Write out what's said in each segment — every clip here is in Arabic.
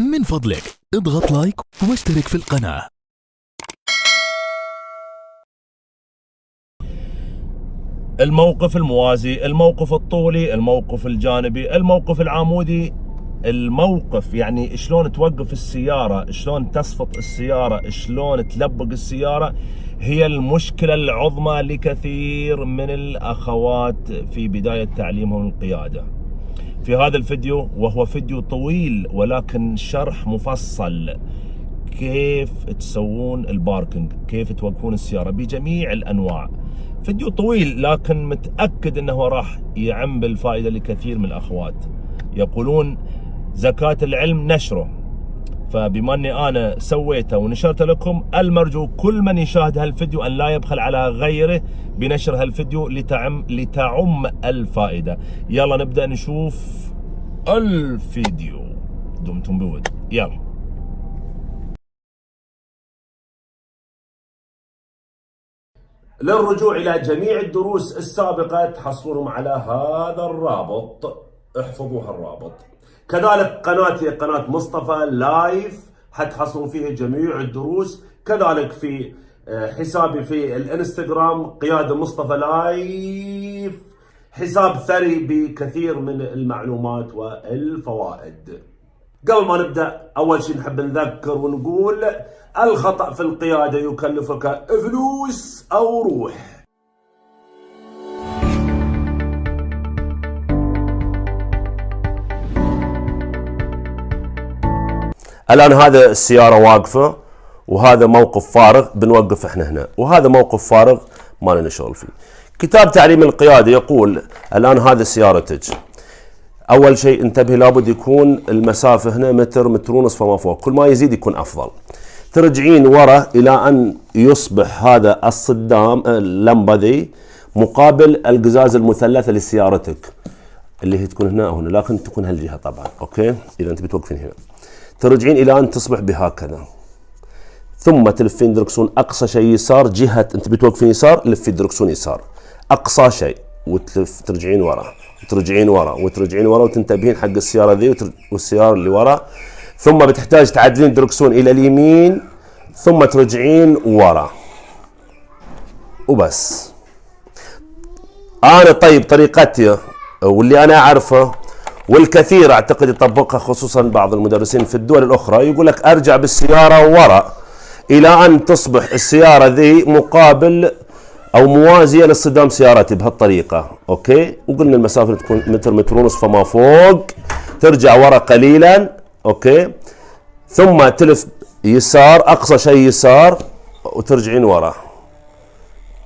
من فضلك اضغط لايك واشترك في القناة. الموقف الموازي، الموقف الطولي، الموقف الجانبي، الموقف العمودي. الموقف يعني شلون توقف السيارة، شلون تصفط السيارة، شلون تلبق السيارة، هي المشكلة العظمى لكثير من الأخوات في بداية تعليمهم القيادة. في هذا الفيديو، وهو فيديو طويل ولكن شرح مفصل، كيف تسوون الباركنج، كيف توقفون السيارة بجميع الأنواع. فيديو طويل لكن متأكد أنه راح يعم بالفائدة لكثير من الأخوات. يقولون زكاة العلم نشره، فبما أني أنا سويته ونشرته لكم، المرجو كل من يشاهد هالفيديو أن لا يبخل على غيره بنشر هالفيديو لتعم الفائدة. يلا نبدأ نشوف الفيديو. دمتم بود. يلا. للرجوع إلى جميع الدروس السابقة تحصلونهم على هذا الرابط، احفظوا هالرابط. كذلك قناتي قناة مصطفى لايف حتحصلون فيها جميع الدروس. كذلك في حسابي في الانستغرام قيادة مصطفى لايف، حساب ثري بكثير من المعلومات والفوائد. قبل ما نبدأ، أول شيء نحب نذكر ونقول الخطأ في القيادة يكلفك فلوس أو روح. الآن هذا السيارة واقفة وهذا موقف فارغ بنوقف احنا هنا، وهذا موقف فارغ ما لنا شغل فيه. كتاب تعليم القيادة يقول الآن هذا سيارتك، أول شيء انتبه لابد يكون المسافة هنا متر، متر ونص فما فوق، كل ما يزيد يكون أفضل. ترجعين ورا إلى أن يصبح هذا الصدام اللمبة ذي مقابل القزاز المثلثة لسيارتك اللي هي تكون هنا أو هنا، لكن تكون هالجهة طبعا. أوكي، إذا أنت بتوقفين هنا ترجعين إلى أن تصبح بهكذا، ثم تلفين دركسون أقصى شيء يسار، جهة أنت بتوقفين يسار لفي دركسون يسار أقصى شيء، وتلف ترجعين ورا وترجعين ورا وترجعين ورا، وتنتبهين حق السيارة ذي والسيارة اللي ورا. ثم بتحتاج تعدلين دركسون إلى اليمين ثم ترجعين ورا وبس. أنا طيب طريقتي واللي أنا أعرفه والكثير أعتقد يطبقها، خصوصا بعض المدرسين في الدول الأخرى، يقول لك أرجع بالسيارة ورا إلى أن تصبح السيارة ذي مقابل أو موازية لصدام سيارتي بهالطريقة. أوكي، وقلنا المسافة تكون متر، متر ونص فما فوق. ترجع ورا قليلا، أوكي، ثم تلف يسار أقصى شيء يسار وترجعين ورا.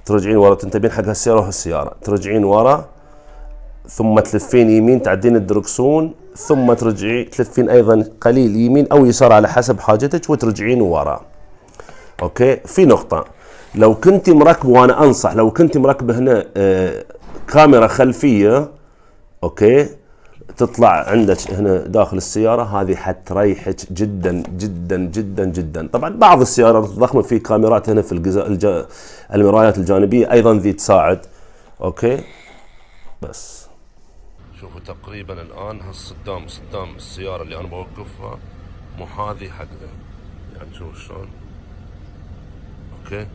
ترجعين ورا، تنتبهين حق هالسيارة وهالسيارة، ترجعين ورا ثم تلفين يمين، تعدين الدركسون، ثم ترجعي تلفين أيضا قليل يمين أو يسار على حسب حاجتك وترجعين ورا. أوكي، في نقطة، لو كنت مركبة، وأنا أنصح لو كنت مركبة هنا كاميرا خلفية، أوكي، تطلع عندك هنا داخل السيارة، هذه حتريحك جدا جدا جدا جدا. طبعا بعض السيارات الضخمة في كاميرات هنا في المرايات الجانبية أيضا ذي تساعد. أوكي، بس شوفوا تقريبا الآن هالصدام، صدام السيارة اللي أنا بوقفها محاذي حق ذا، يعني شوف شلون. أوكي،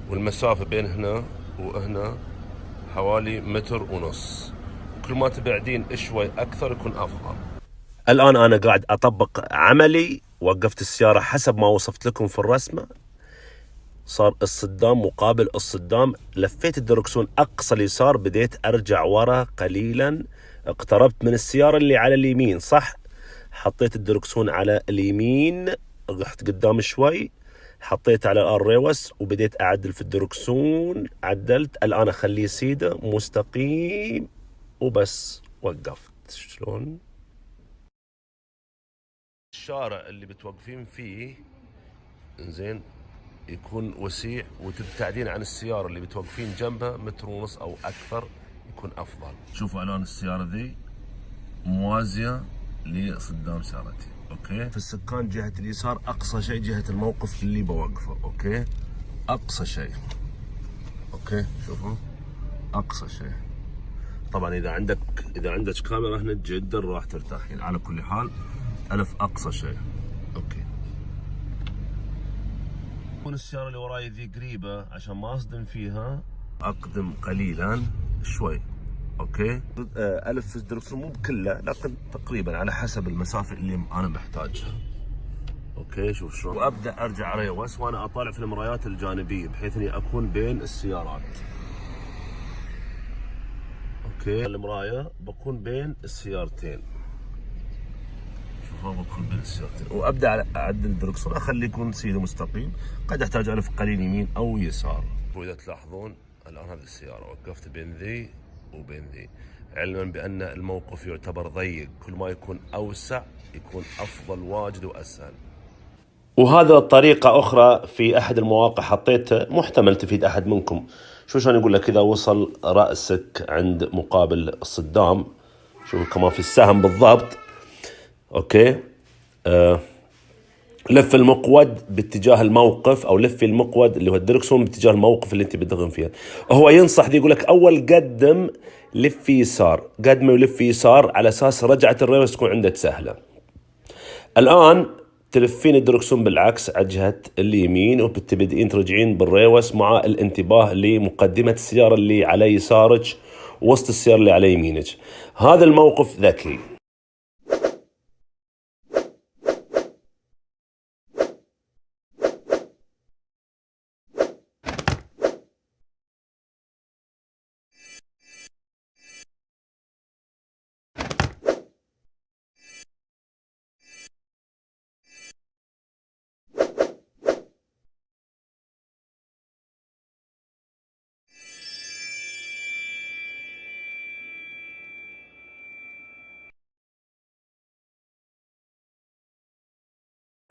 والمسافة بين هنا وهنا حوالي متر ونص، كل ما تبعدين شوي أكثر يكون أفضل. الآن أنا قاعد أطبق عملي، وقفت السيارة حسب ما وصفت لكم في الرسمة، صار الصدام مقابل الصدام، لفيت الدركسون أقصى اليسار، بديت أرجع ورا قليلا، اقتربت من السيارة اللي على اليمين، صح، حطيت الدركسون على اليمين، رحت قدام شوي، حطيت على الريوس وبديت أعدل في الدركسون، عدلت، الآن أخليه سيدة مستقيم وبس، وقفت. شلون الشارع اللي بتوقفين فيه زين يكون وسيع، وتبتعدين عن السيارة اللي بتوقفين جنبها متر ونص أو أكثر يكون أفضل. شوفوا الآن السيارة ذي موازية لصدام سيارتي. أوكي، في السكان جهة اليسار أقصى شيء جهة الموقف اللي بوقفه. أوكي، أقصى شيء. أوكي، شوفوا أقصى شيء. طبعا إذا عندك كاميرا هنا جدا راح ترتاحين. على كل حال ألف أقصى شيء. تكون السيارة اللي وراي ذي قريبة عشان ما اصدم فيها، اقدم قليلا شوي. اوكي الف الدركسون مو بكله لكن تقريبا على حسب المسافة اللي انا محتاجها. اوكي شوف شلون، وابدا ارجع ريوس وانا اطالع في المرايات الجانبية بحيث اني اكون بين السيارات. اوكي المراية بكون بين السيارتين، شوفوا بكون بين السيارتين، وابدا اعدل الدركسون اخليه يكون سيده مستقيم. قد احتاج الف قليل يمين او يسار. واذا تلاحظون الان هذه السيارة وقفت بين ذي وبين ذي، علما بان الموقف يعتبر ضيق، كل ما يكون اوسع يكون افضل واجد واسهل. وهذا طريقة أخرى في أحد المواقع حطيتها محتمل تفيد أحد منكم. شو شلون يقول لك إذا وصل رأسك عند مقابل الصدام، شوف كمان في السهم بالضبط. أوكي لف المقود باتجاه الموقف، أو لفي المقود اللي هو الدركسون باتجاه الموقف اللي أنت بتدغم فيها. هو ينصح دي يقول لك أول قدم لف يسار، قدم ولف يسار على أساس رجعة الريوس تكون عندك سهلة. الآن تلفين الدركسون بالعكس على جهة اليمين، وبتبدئين ترجعين بالريوس مع الانتباه لمقدمة السيارة اللي على يسارك وسط السيارة اللي على يمينك. هذا الموقف ذكي.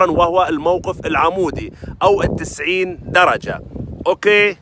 وهو الموقف العمودي أو 90 درجة. أوكي،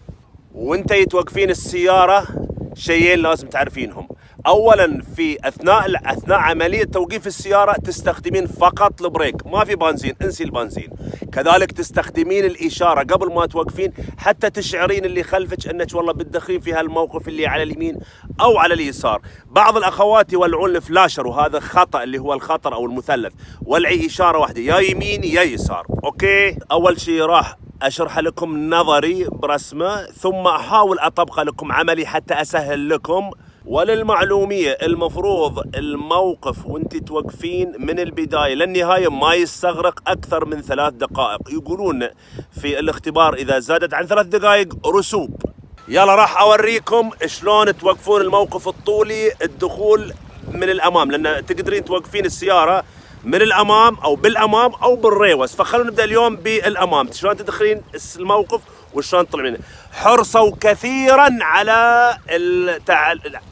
وانت يتوقفين السيارة شيئين لازم تعرفينهم. أولا في أثناء عملية توقيف السيارة تستخدمين فقط البريك، ما في بنزين، انسي البنزين. كذلك تستخدمين الإشارة قبل ما توقفين حتى تشعرين اللي خلفك أنك والله بتدخلين في هالموقف اللي على اليمين أو على اليسار. بعض الأخوات يولعون الفلاشر وهذا خطأ، اللي هو الخطر أو المثلث. ولعي إشارة واحدة، يا يمين يا يسار. أوكي، أول شيء راح أشرح لكم نظري برسمه، ثم أحاول أطبقه لكم عملي حتى أسهل لكم. وللمعلومية المفروض الموقف وانت توقفين من البداية للنهاية ما يستغرق أكثر من 3 دقائق. يقولون في الاختبار إذا زادت عن 3 دقائق رسوب. يلا راح أوريكم شلون توقفون الموقف الطولي، الدخول من الأمام، لأن تقدرين توقفين السيارة من الأمام أو بالأمام أو بالريوس. فخلونا نبدأ اليوم بالأمام، شلون تدخلين الموقف وشلون تطلعين. حرصوا كثيرا على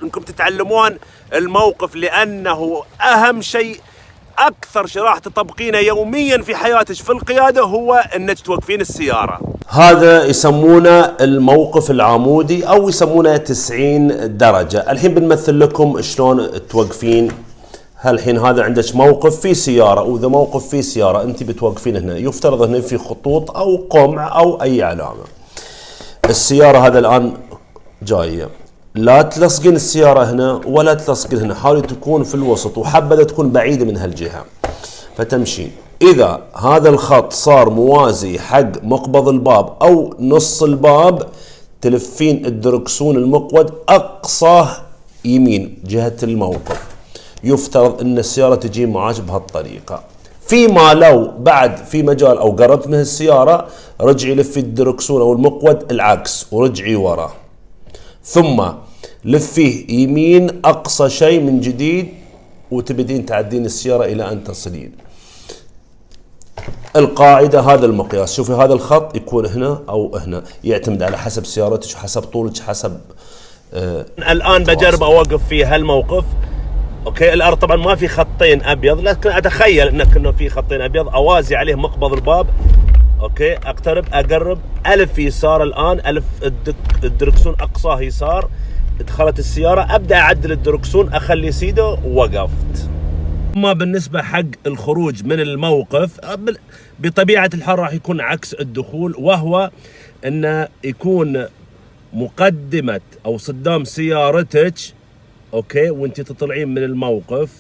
انكم تتعلمون الموقف، لأنه أهم شيء، أكثر شيء راح تطبقينه يوميا في حياتك في القيادة هو أنك توقفين السيارة. هذا يسمونه الموقف العمودي أو يسمونه 90 درجة. الحين بنمثل لكم شلون توقفين. هالحين هذا عندك موقف في سيارة، وإذا موقف في سيارة أنت بتوقفين هنا، يفترض هنا في خطوط أو قمع أو أي علامة. السيارة هذا الآن جاية، لا تلصقين السيارة هنا ولا تلصقين هنا، حاولي تكون في الوسط، وحبذا تكون بعيدة من هالجهة فتمشين. إذا هذا الخط صار موازي حق مقبض الباب أو نص الباب، تلفين الدركسون المقود أقصى يمين جهة الموقف. يفترض ان السيارة تجي معاك بهالطريقة. فيما لو بعد في مجال او قربت من السيارة، رجعي لفي الدركسون او المقود العكس ورجعي وراه، ثم لفيه يمين اقصى شيء من جديد، وتبدين تعدين السيارة الى ان تصلين. القاعدة هذا المقياس، شوفي هذا الخط يكون هنا او هنا، يعتمد على حسب سيارتك وحسب طولك حسب. الان بجرب اوقف في هالموقف. اوكي، الارض طبعا ما في خطين ابيض، لكن اتخيل انه في خطين ابيض، اوازي عليه مقبض الباب. اوكي، اقترب اقرب، الف يسار الان، الف الدركسون اقصاه يسار. دخلت السياره، ابدا اعدل الدركسون، اخلي سيده ووقفت. اما بالنسبه حق الخروج من الموقف، بطبيعه الحال راح يكون عكس الدخول، وهو انه يكون مقدمه او صدام سيارتك. اوكي، وانت تطلعين من الموقف،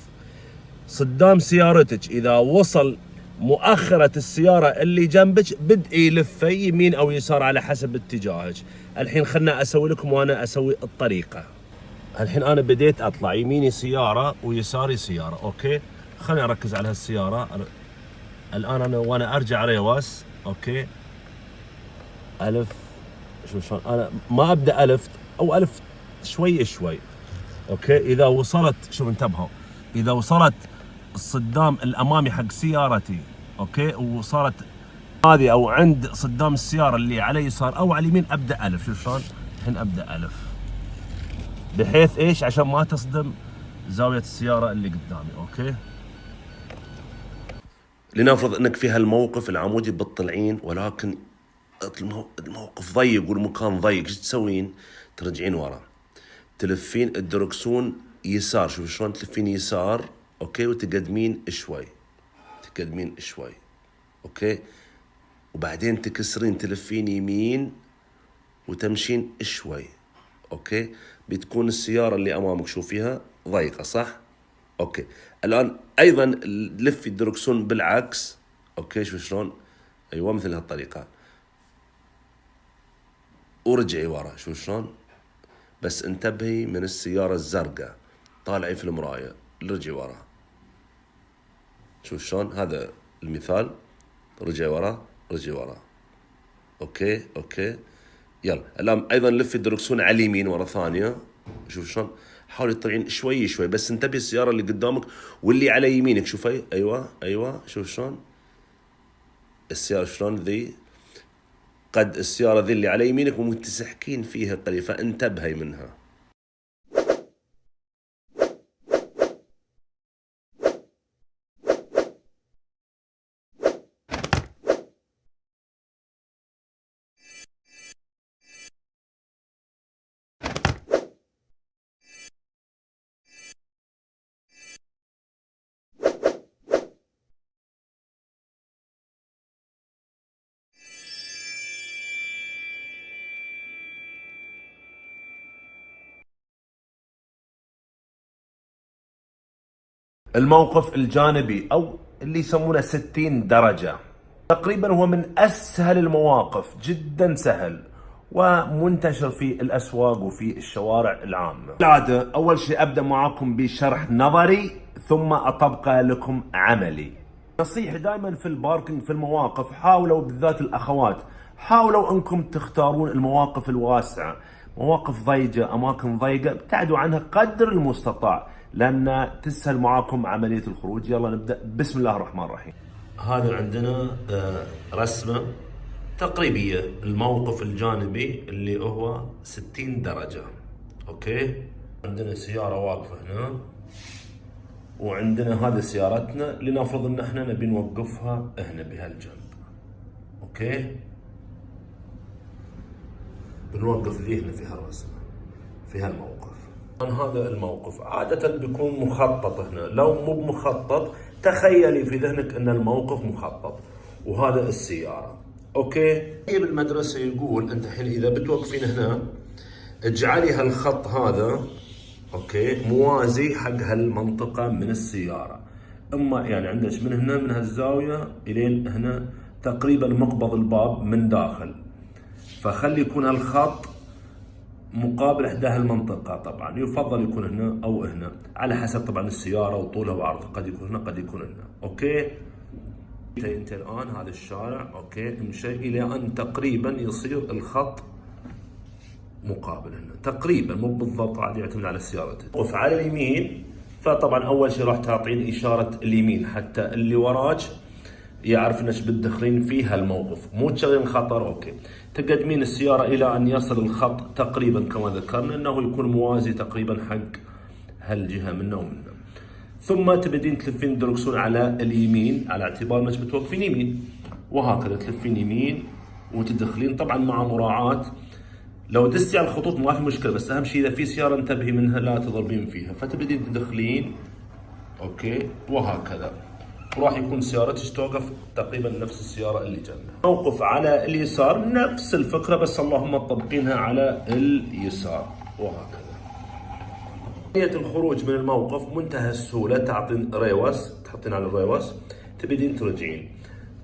صدام سيارتك اذا وصل مؤخرة السيارة اللي جنبك بدء لفه يمين أو يسار على حسب اتجاهك. الحين خلنا أسوي لكم وأنا أسوي الطريقة. الحين أنا بديت أطلع يميني سيارة ويساري سيارة، أوكي؟ خليني أركز على هالسيارة. الآن أنا وأنا أرجع ريواس، أوكي؟ ألف، شوف شلون أنا ما أبدأ ألف أو ألف شوي شوي، أوكي؟ إذا وصلت، شوف انتبهوا، إذا وصلت الصدام الأمامي حق سيارتي، أوكي؟ وصارت هذه أو عند صدام السيارة اللي على يسار أو على اليمين أبدأ ألف. شوف شلون الحين أبدأ ألف، بحيث إيش؟ عشان ما تصدم زاوية السيارة اللي قدامي، أوكي؟ لنفرض أنك في هالموقف العمودي بتطلعين، ولكن الموقف ضيق والمكان ضيق، ايش تسوين؟ ترجعين ورا، تلفين الدركسون يسار. شوف شلون تلفين يسار، اوكي؟ وتقدمين شوي، تقدمين شوي، اوكي؟ وبعدين تكسرين، تلفين يمين وتمشين شوي، اوكي؟ بتكون السيارة اللي امامك شوفيها ضيقة، صح؟ اوكي. الان ايضا لفي الدركسون بالعكس، اوكي؟ شوف شلون، ايوه مثل هالطريقة، ورجعي ورا. شوف شلون، بس انتبهي من السيارة الزرقاء، طالعي في المراية، رجعي ورا. شوف شلون، هذا المثال، رجعي ورا، رجعي ورا، اوكي؟ اوكي، يلا. الان ايضا لفي الدركسون على اليمين ورا ثانية. شوف شلون، حاولي تطلعين شوي شوي، بس انتبهي السيارة اللي قدامك واللي على يمينك. شوفي، ايوه ايوه، شوف شلون السيارة شلون ذي، قد السيارة ذي اللي على يمينك ممكن تسحكين فيها قليل، فانتبهي منها. الموقف الجانبي أو اللي يسمونه 60 درجة، تقريبا هو من أسهل المواقف، جدا سهل ومنتشر في الأسواق وفي الشوارع العامة. العادة أول شيء أبدأ معاكم بشرح نظري ثم أطبقه لكم عملي. نصيحة دائما في الباركنج، في المواقف، حاولوا بالذات الأخوات، حاولوا أنكم تختارون المواقف الواسعة، مواقف ضيقة، أماكن ضيقة ابتعدوا عنها قدر المستطاع، لأن تسهل معاكم عملية الخروج. يلا نبدأ، بسم الله الرحمن الرحيم. هذا عندنا رسمة تقريبية، الموقف الجانبي اللي هو 60 درجة، أوكي؟ عندنا سيارة واقفة هنا، وعندنا هذه سيارتنا، لنفرض ان احنا نبي نوقفها هنا بهالجنب، اوكي؟ بنوقف ذي هنا في هالرسمة، في هالموقف. هذا الموقف عادة بيكون مخطط هنا، لو مو مخطط تخيلي في ذهنك ان الموقف مخطط، وهذا السيارة، اوكي؟ بالمدرسة يقول انت الحين اذا بتوقفين هنا اجعلي هالخط هذا، اوكي، موازي حق هالمنطقة من السيارة، اما يعني عندك من هنا من هالزاوية الين هنا تقريبا مقبض الباب من داخل، فخلي يكون هالخط مقابل احدى هالمنطقة. طبعا يفضل يكون هنا او هنا على حسب طبعا السيارة وطولها وعرضها، قد يكون هنا قد يكون هنا، اوكي؟ انت الان هذا الشارع، اوكي، امشي الى ان تقريبا يصير الخط مقابل هنا تقريبا، مو بالضبط، عاد يعتمد على سيارتك. وقف على اليمين، فطبعا اول شيء راح تعطين اشاره اليمين حتى اللي وراك يعرف انك بتدخلين في هالموقف، مو تشغلين خطر، اوكي. تقدمين السياره الى ان يصل الخط تقريبا كما ذكرنا انه يكون موازي تقريبا حق هالجهه منه ومنه، ثم تبدين تلفين الدركسون على اليمين على اعتبار انك بتوقفين يمين، وهكذا تلفين يمين وتدخلين، طبعا مع مراعاه لو دستي على الخطوط ما في مشكله، بس اهم شيء اذا في سياره انتبهي منها لا تضربين فيها، فتبدين تدخلين، اوكي، وهكذا، وراح يكون سيارتك توقف تقريبا نفس السياره اللي جنبها. موقف على اليسار نفس الفكره، بس اللهم تطبقينها على اليسار، وهكذا. نية الخروج من الموقف منتهى السهوله، تعطين ريوس، تحطين على الريوس، تبدين ترجعين،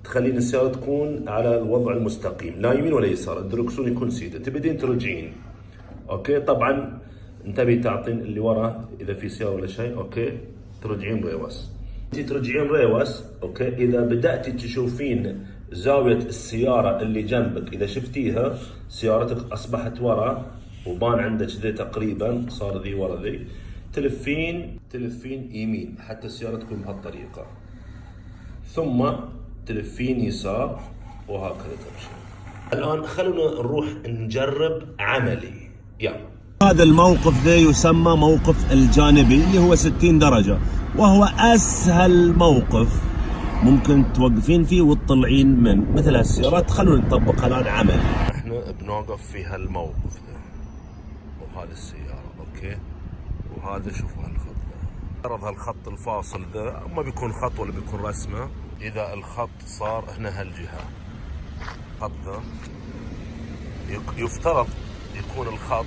تخلين السيارة تكون على الوضع المستقيم، لا يمين ولا يسار، الدركسون يكون سيده، تبدين ترجعين. اوكي، طبعا انتبهي تعطين اللي ورا اذا في سيارة ولا شيء. اوكي، ترجعين ريوس، انت ترجعين ريوس. اوكي، اذا بدأتي تشوفين زاوية السيارة اللي جنبك، اذا شفتيها سيارتك اصبحت ورا وبان عندك ذي تقريبا، صار ذي ورا ذي، تلفين يمين حتى السيارة تكون بهالطريقة، ثم تلفين يسار وهكذا تمشي. الآن خلونا نروح نجرب عملي. يلا. هذا الموقف ذا يسمى موقف الجانبي اللي هو 60 درجة، وهو أسهل موقف ممكن توقفين فيه وتطلعين من مثل هالسيارات. خلونا نطبقها الآن عملي. احنا بنوقف في هالموقف ذا وهذه السيارة. اوكي، وهذا شوفوا هالخط ذا، عرض هالخط الفاصل ذا، ما بيكون خط ولا بيكون رسمة. إذا الخط صار هنا هالجهة، الخط ذا يفترض يكون الخط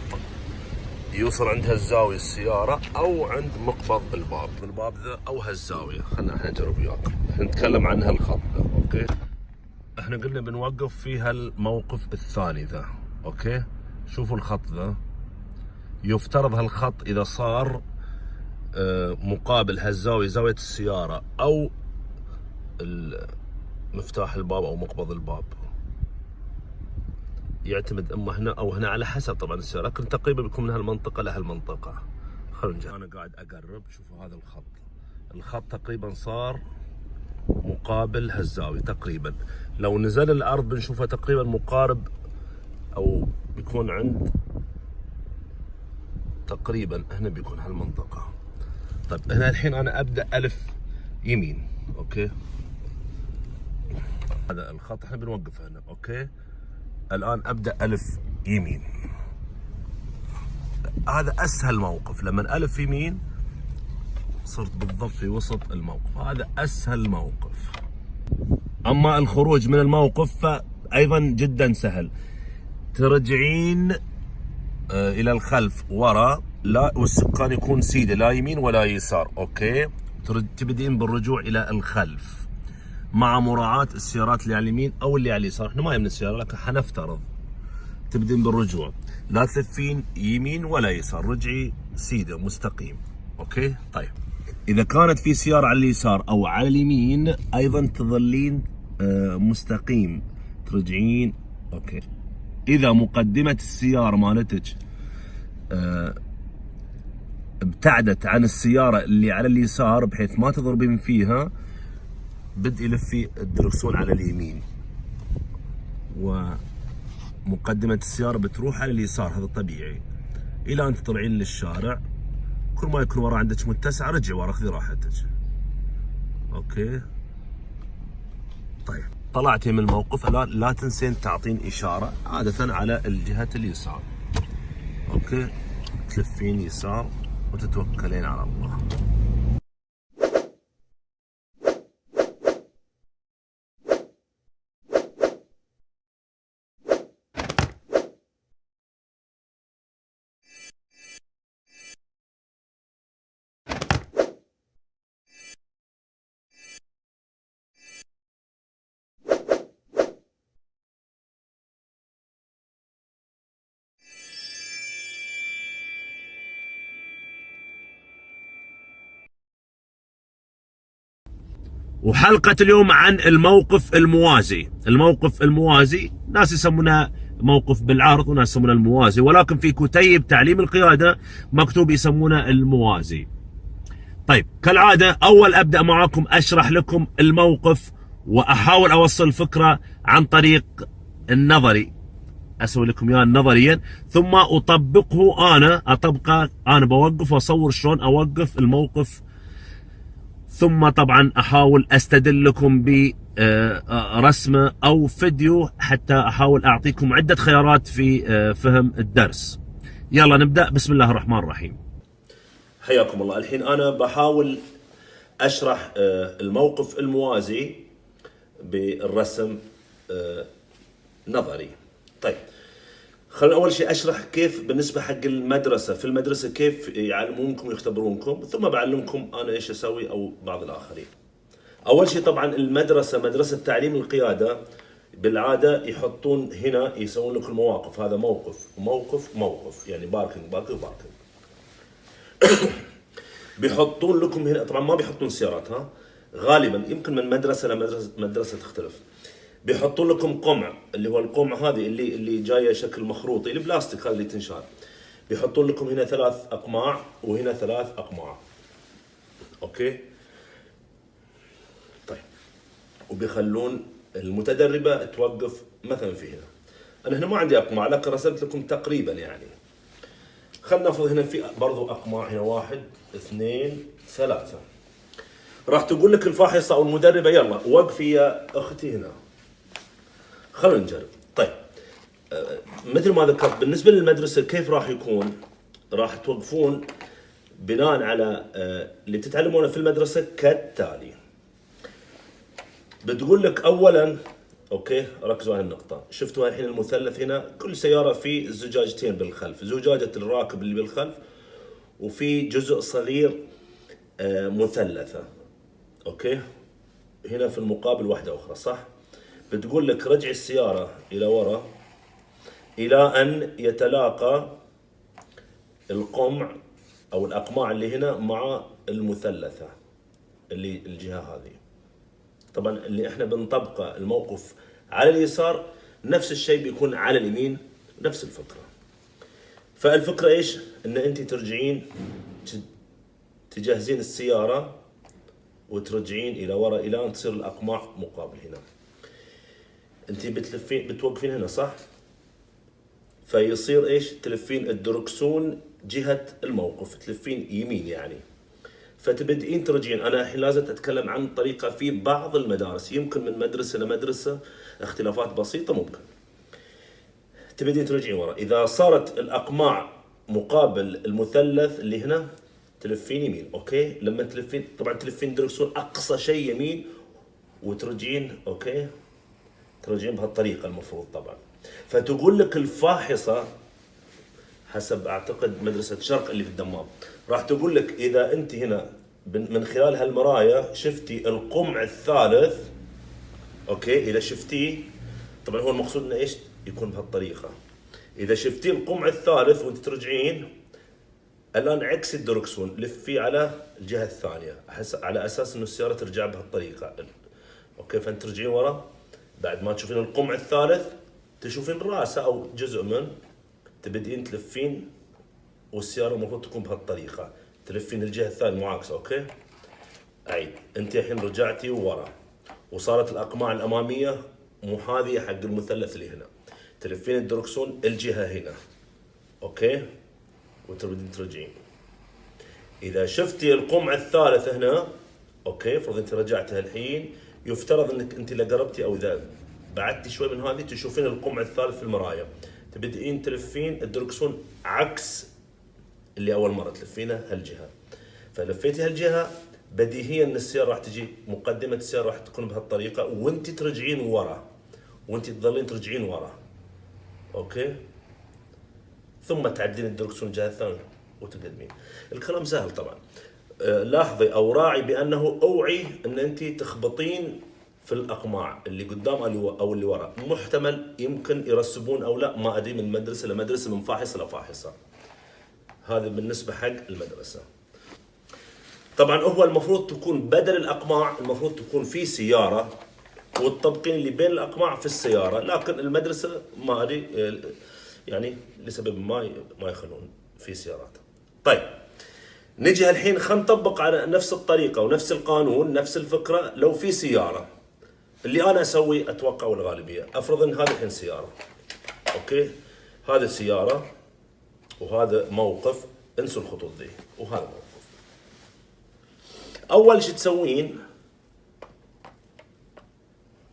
يوصل عند هالزاوية السيارة أو عند مقبض الباب ذا أو هالزاوية. خلنا احنا نجرب وياكم، احنا نتكلم عن هالخط ذا. اوكي، احنا قلنا بنوقف في هالموقف الثاني ذا. اوكي، شوفوا الخط ذا، يفترض هالخط إذا صار مقابل هالزاوية، زاوية السيارة أو مفتاح الباب أو مقبض الباب، يعتمد اما هنا او هنا على حسب طبعا السيارة، لكن تقريبا بيكون من هالمنطقة لهالمنطقة. خلونا نجرب. انا قاعد اقرب، شوفوا هذا الخط تقريبا صار مقابل هالزاوية تقريبا. لو نزل الارض بنشوفه تقريبا مقارب او بيكون عند تقريبا هنا، بيكون هالمنطقة. طيب هنا الحين انا ابدأ الف يمين. اوكي، هذا الخط احنا بنوقف هنا. اوكي، الآن أبدأ ألف يمين. هذا أسهل موقف، لما ألف يمين صرت بالضبط في وسط الموقف، هذا أسهل موقف. أما الخروج من الموقف فأيضا جدا سهل، ترجعين إلى الخلف ورا، لا والسكان يكون سيده، لا يمين ولا يسار. أوكي، تبدين بالرجوع إلى الخلف مع مراعاة السيارات اللي على اليمين او اللي على اليسار. احنا ما يهمنا السيارة، لكن حنفترض تبدين بالرجوع، لا تلفين يمين ولا يسار، رجعي سيده مستقيم. اوكي، طيب اذا كانت في سيارة على اليسار او على اليمين ايضا تظلين مستقيم، ترجعين. اوكي، اذا مقدمة السيارة مالتك ابتعدت عن السيارة اللي على اليسار بحيث ما تضربين فيها، بدء يلفي الدركسون على اليمين ومقدمة السيارة بتروح على اليسار، هذا طبيعي إلى أن تطلعين للشارع. كل ما يكون ورا عندك متسع رجعي ورا، خذي راحتك. أوكي، طيب طلعتي من الموقف الآن لا تنسين تعطين إشارة عادة على الجهة اليسار. أوكي، تلفين يسار وتتوكلين على الله. وحلقة اليوم عن الموقف الموازي. الموقف الموازي ناس يسمونها موقف بالعرض وناس يسمونها الموازي، ولكن في كتيب تعليم القيادة مكتوب يسمونه الموازي. طيب كالعادة أول أبدأ معاكم أشرح لكم الموقف وأحاول أوصل الفكرة عن طريق النظري، أسوي لكم إياه نظريا، ثم أطبقه أنا بوقف وأصور شلون أوقف الموقف، ثم طبعا احاول استدل لكم برسمه او فيديو حتى احاول اعطيكم عده خيارات في فهم الدرس. يلا نبدا، بسم الله الرحمن الرحيم. حياكم الله. الحين انا بحاول اشرح الموقف الموازي بالرسم نظري. طيب خلينا اول شيء اشرح كيف بالنسبه حق المدرسه، في المدرسه كيف يعلمونكم ويختبرونكم، ثم بعلمكم انا ايش اسوي او بعض الاخرين. اول شيء طبعا المدرسه، مدرسه تعليم القياده بالعاده يحطون هنا، يسوون لك المواقف، هذا موقف موقف موقف، يعني باركنج باركنج باركنج. بيحطون لكم هنا، طبعا ما بيحطون سيارات، ها غالبا يمكن من مدرسه لمدرسه تختلف. بيحطون لكم قمع، اللي هو القمع هذه اللي جايه شكل مخروطي، البلاستيك هذا اللي تنشال. بيحطون لكم هنا 3 اقماع وهنا 3 اقماع. اوكي طيب، وبيخلون المتدربه توقف مثلا في هنا. انا هنا ما عندي اقماع لكن رسمت لكم تقريبا يعني. خلينا نفرض هنا في برضو اقماع، هنا 1 2 3. راح تقول لك الفاحصه او المدربه يلا وقفي يا اختي هنا. خلونا نجرب. طيب مثل ما ذكرت بالنسبه للمدرسه كيف راح يكون؟ راح توقفون بناء على اللي بتتعلمونه في المدرسه كالتالي. بتقول لك اولا، اوكي ركزوا على النقطه، شفتوا الحين المثلث هنا، كل سياره في زجاجتين بالخلف، زجاجه الراكب اللي بالخلف وفي جزء صغير مثلثه. اوكي هنا في المقابل واحده اخرى، صح؟ بتقول لك رجع السياره الى وراء الى ان يتلاقى القمع او الاقماع اللي هنا مع المثلثه اللي الجهه هذه. طبعا اللي احنا بنطبقه الموقف على اليسار نفس الشيء بيكون على اليمين، نفس الفكره. فالفكره ايش؟ ان انت ترجعين تجهزين السياره وترجعين الى وراء الى ان تصير الاقماع مقابل هنا. انت بتلفين بتوقفين هنا، صح؟ فيصير ايش؟ تلفين الدركسون جهه الموقف، تلفين يمين يعني. فتبدئين ترجعين. انا الحين لازم اتكلم عن طريقه في بعض المدارس، يمكن من مدرسه لمدرسه اختلافات بسيطه ممكن. تبدين ترجعين ورا، اذا صارت الاقماع مقابل المثلث اللي هنا تلفين يمين. اوكي لما تلفين طبعا تلفين دركسون اقصى شيء يمين وترجعين. اوكي ترجعين بهالطريقه المفروض طبعا. فتقول لك الفاحصه حسب اعتقد مدرسه شرق اللي في الدمام، راح تقول لك اذا انت هنا من خلال هالمرايا شفتي القمع الثالث، اوكي اذا شفتيه، طبعا هو المقصود انه ايش؟ يكون بهالطريقه. اذا شفتي القمع الثالث وانت ترجعين، الان عكسي الدركسون، لفي على الجهه الثانيه على اساس انه السياره ترجع بهالطريقه. اوكي فانت ترجعين ورا بعد ما تشوفين القمع الثالث، تشوفين راسه او جزء من، تبدين تلفين والسياره المفروض تكون بهالطريقه، تلفين الجهه الثانيه معاكسه. اوكي عيد، انت الحين رجعتي ورا وصارت الاقماع الاماميه محاذيه حق المثلث اللي هنا، تلفين الدركسون الجهه هنا. اوكي وتبدين ترجعين. اذا شفتي القمع الثالث هنا، اوكي فرض انت رجعتها الحين، يفترض انك انت اللي قربتي او اذا بعدتي شوي من هذه تشوفين القمع الثالث في المرايا، تبدئين تلفين الدركسون عكس اللي اول مره تلفينه هالجهه. فلفيتي هالجهه بديهيا ان السياره راح تجي مقدمه السياره راح تكون بهالطريقه وانت ترجعين ورا، وانت تظلين ترجعين ورا. اوكي ثم تعدلين الدركسون الجهه الثانيه وتقدمين. الكلام سهل طبعا. لاحظي او راعي بانه اوعي ان انت تخبطين في الاقماع اللي قدام او اللي ورا، محتمل يمكن يرسبون او لا، ما ادري من مدرسه لمدرسه، من فاحصه لفاحصه. هذا بالنسبه حق المدرسه. طبعا هو المفروض تكون بدل الاقماع المفروض تكون في سياره والطبقين اللي بين الاقماع في السياره، لكن المدرسه ما ادري يعني لسبب ما يخلون في سيارات. طيب نجي الحين خلينا نطبق على نفس الطريقه ونفس القانون نفس الفكره. لو في سياره اللي انا اسوي اتوقع والغالبيه، افرض ان هذا الحين سياره، اوكي هذا سياره وهذا موقف، انسوا الخطوط ذي وهذا موقف. اول شيء تسوين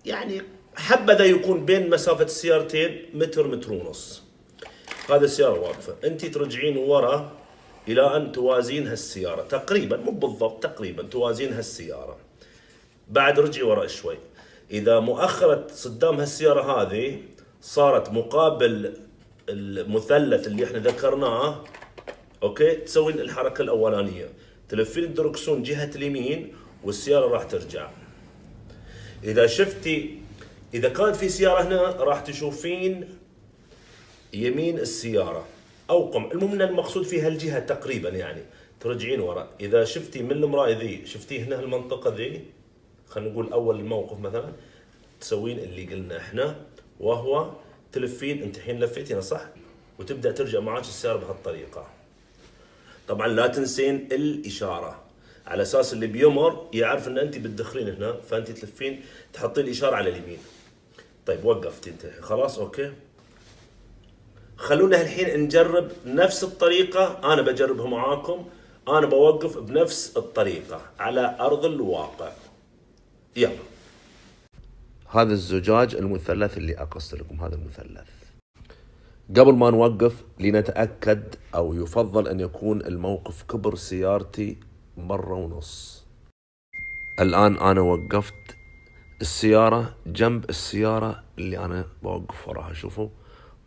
يعني حبذا يكون بين مسافه السيارتين متر متر ونص. هذا السياره واقفه، انت ترجعين ورا الى ان توازين هالسياره تقريبا، مو بالضبط تقريبا توازين هالسياره. بعد رجعي ورا شوي. اذا مؤخره صدام هالسياره هذه صارت مقابل المثلث اللي احنا ذكرناه، اوكي تسوين الحركه الاولانيه، تلفين الدركسون جهه اليمين والسياره راح ترجع. اذا شفتي، اذا كانت في سياره هنا راح تشوفين يمين السياره او قم، المهم ان المقصود في هالجهه تقريبا، يعني ترجعين ورا. اذا شفتي من المرايه ذي، شفتي هنا المنطقه ذي، خلينا نقول اول الموقف مثلا، تسوين اللي قلنا احنا، وهو تلفين. انت الحين لفيتينا صح، وتبدا ترجع معاك السياره بهالطريقه. طبعا لا تنسين الاشاره، على اساس اللي بيمر يعرف ان انت بتدخلين هنا، فانت تلفين تحطين الاشاره على اليمين. طيب وقفتي انت خلاص اوكي. خلونا الحين نجرب نفس الطريقه، انا بجربها معاكم، انا بوقف بنفس الطريقه على ارض الواقع. يلا. هذا الزجاج المثلث اللي اقص لكم، هذا المثلث. قبل ما نوقف لنتأكد، أو يفضل أن يكون الموقف كبر سيارتي 1.5 مرة. الآن أنا وقفت السيارة جنب السيارة اللي أنا بوقف وراها، شوفوا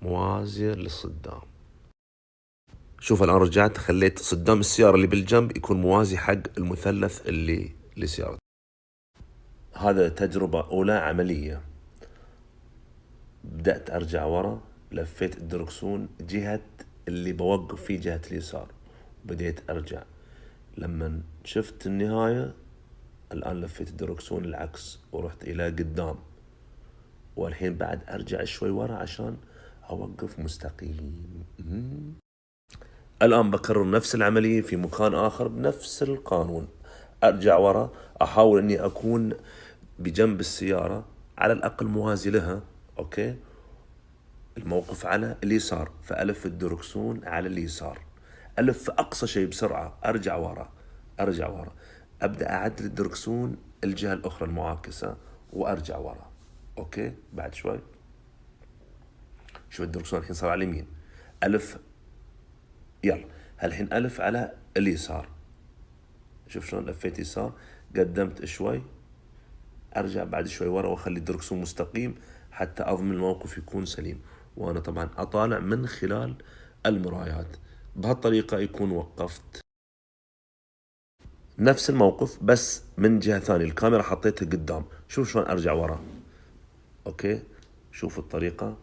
موازية للصدام. شوف الآن رجعت خليت صدام السيارة اللي بالجنب يكون موازي حق المثلث اللي لسيارتي. هذا تجربة أولى عملية. بدأت أرجع ورا، لفيت الدركسون جهة اللي بوقف فيه، جهة اليسار، بديت أرجع. لما شفت النهاية الآن لفيت الدركسون العكس ورحت إلى قدام، والحين بعد أرجع شوي ورا عشان أوقف مستقيم. الآن بكرر نفس العملية في مكان آخر بنفس القانون. أرجع ورا، أحاول أني أكون بجنب السيارة على الأقل موازي لها، أوكي. الموقف على اليسار، فألف الدركسون على اليسار، ألف أقصى شيء بسرعة، أرجع ورا، أبدأ أعدل الدركسون الجهة الأخرى المعاكسة وأرجع ورا، أوكي. بعد شوي شوف الدركسون الحين صار على اليمين، ألف، يلا هالحين ألف على اليسار. شوف شلون لفيت يسار، قدمت شوي، أرجع بعد شوي ورا وأخلي الدركسون مستقيم حتى أضمن الموقف يكون سليم. وأنا طبعا أطالع من خلال المرايات، بهالطريقة يكون وقفت. نفس الموقف بس من جهة ثانية، الكاميرا حطيتها قدام، شوف شلون أرجع ورا، أوكي. شوف الطريقة،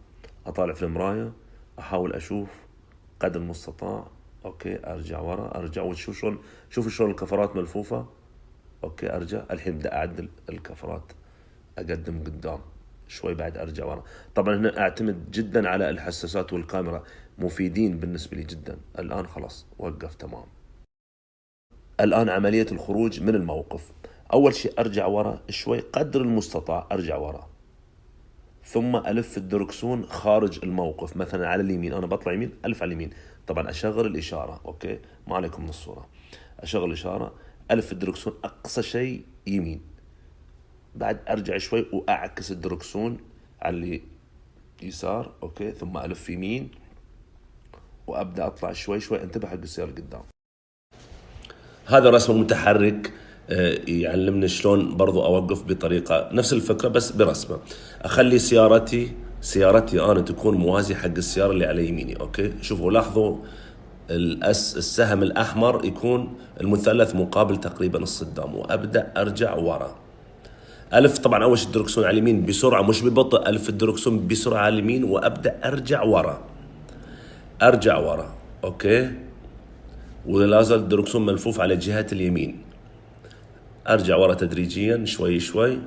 أطالع في المراية، أحاول أشوف قدر المستطاع، أوكي. أرجع ورا، أرجع، وشوف شلون، شوف شلون الكفرات ملفوفة، أوكي. أرجع، الحين بدأ أعدل الكفرات، أقدم قدام شوي، بعد أرجع ورا. طبعا هنا أعتمد جدا على الحساسات والكاميرا، مفيدين بالنسبة لي جدا. الآن خلاص وقف تمام. الآن عملية الخروج من الموقف. أول شيء أرجع ورا شوي قدر المستطاع، أرجع ورا، ثم ألف الدركسون خارج الموقف، مثلا على اليمين، أنا بطلع يمين، ألف على اليمين. طبعا أشغل الإشارة، أوكي، ما عليكم من الصورة. أشغل الإشارة، ألف الدركسون أقصى شيء يمين، بعد أرجع شوي وأعكس الدركسون على اليسار، أوكي، ثم ألف يمين وأبدأ أطلع شوي شوي، انتبه حق السيارة قدام. هذا رسم متحرك يعلمني شلون برضو أوقف بطريقة نفس الفكرة بس برسمة. أخلي سيارتي أنا تكون موازي حق السيارة اللي على يميني، أوكي. شوفوا لاحظوا السهم الأحمر يكون المثلث مقابل تقريبا الصدام، وأبدأ أرجع ورا. ألف طبعا أول شيء الدركسون على اليمين بسرعة مش ببطء، ألف الدركسون بسرعة على اليمين وأبدأ أرجع ورا، أوكي. ولا زال الدركسون ملفوف على جهة اليمين. أرجع ورا تدريجيا شوي شوي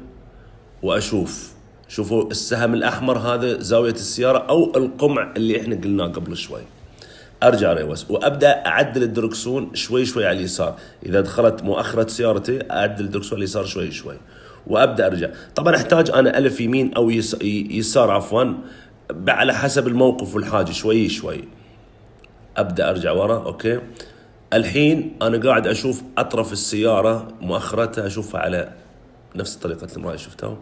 وأشوف، شوفوا السهم الأحمر هذا زاوية السيارة أو القمع اللي إحنا قلناه قبل شوي. أرجع ريوس وأبدأ أعدل الدركسون شوي شوي على اليسار. إذا دخلت مؤخرة سيارتي أعدل الدركسون على اليسار شوي شوي وأبدأ أرجع. طبعا أحتاج أنا ألف يمين أو يسار عفوا، على حسب الموقف والحاجة، شوي شوي أبدأ أرجع ورا، أوكي. الحين أنا قاعد أشوف أطرف السيارة مؤخرتها، أشوفها على نفس طريقة المراية شفتها.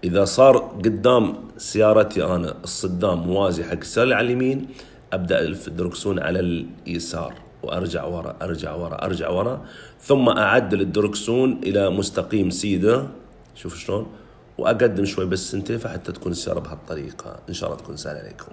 إذا صار قدام سيارتي أنا الصدام موازي حق السيارة اللي على اليمين، أبدأ ألف الدركسون على اليسار وأرجع ورا، ثم أعدل الدركسون إلى مستقيم سيدة، شوف شلون، وأقدم شوي بس سنتيفة حتى تكون السيارة بهالطريقة. إن شاء الله تكون سهلة عليكم.